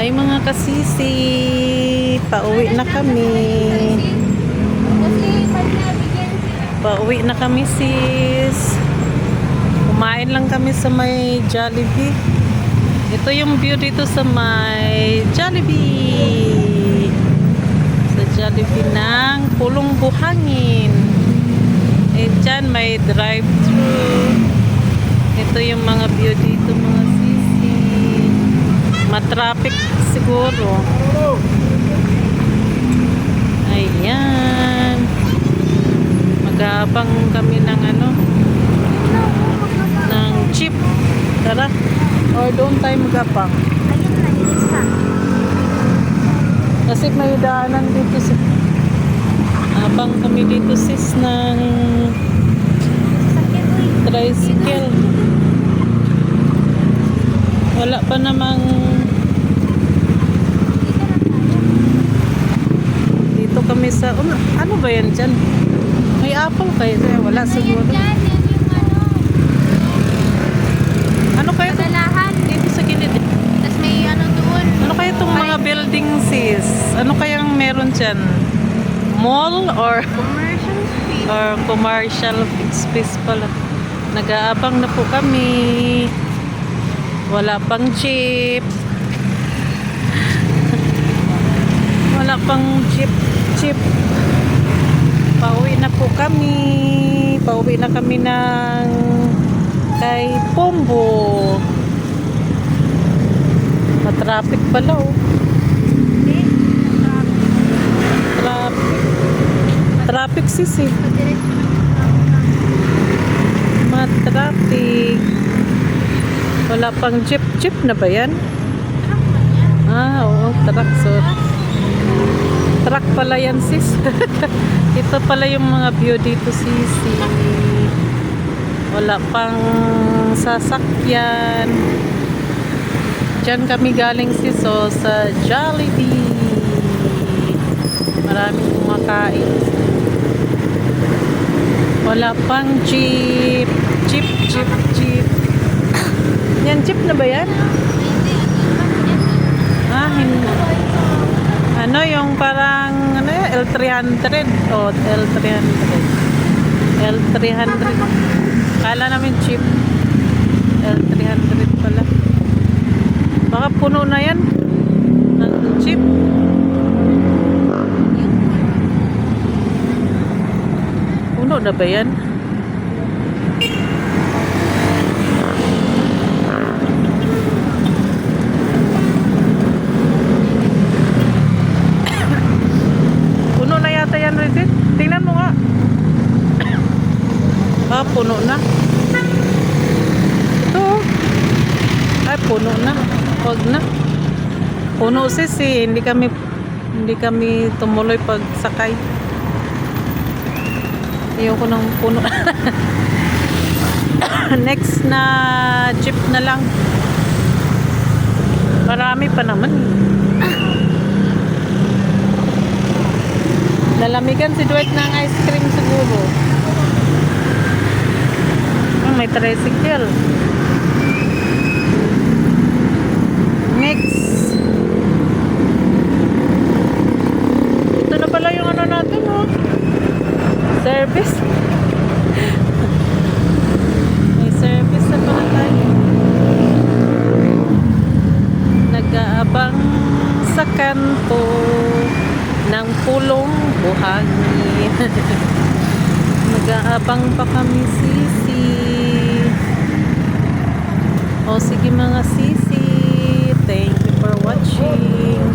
Ay mga kasisi, pauwi na kami. Pauwi na kami sis. Kumain lang kami sa may Jollibee. Ito yung view dito sa may Jollibee. Sa Jollibee ng Pulong Buhangin. Eh dyan may drive-thru. Ito yung mga view dito mga sisi. Matraffic siguro. Ayan. Mag-aabang kami ng ng jeep. Tara. Or doon tayo mag-aabang. Kasi may daanan dito sa abang kami dito sis ng tricycle. Wala pa namang dito kami sa ano ba yan dyan? May apple kayo? Wala siguro. Ano kayo? Kadalahan. Dito sa gilid. Tapos may doon. Ano kaya itong mga building sis? Ano kayang meron dyan? Mall or Commercial street. commercial space pala. Nag-aabang na po kami. Wala pang jeep. Wala pang jeep. Pauwi na po kami. Pauwi na kami ng kay Pombo. Matraffic pala oh. Traffic sis eh. Matraffic. Wala pang jeep. Jeep na ba yan? Oo, truck. So, truck pala yan sis. Ito pala yung mga view dito sis. Wala pang sasakyan. Diyan kami galing sis sa Jollibee. Maraming kumakain. Wala pang jeep. Jeep. Yan, jeep na ba yan? Hindi. Yung parang, L300. L300. Kala namin jeep. L300 pala. Baka puno na yan. Ng jeep. Puno na ba yan? Puno na yata yan, Rizit. Tingnan mo nga. Puno na. Ito. Ay, puno na. Huwag na. Puno sis eh. Hindi kami tumuloy pag sakay. Ayoko ng puno. Next na jeep na lang. Marami pa naman. Lalamigan si Dwight ng ice cream siguro. May tricycle. Next. Ito na pala yung natin oh. Service. May service na pala tayo. Nag-aabang sa kanto ng Pulong Buhangin. Nag-aabang pa kami sisi. O sige mga sisi. Thank you for watching.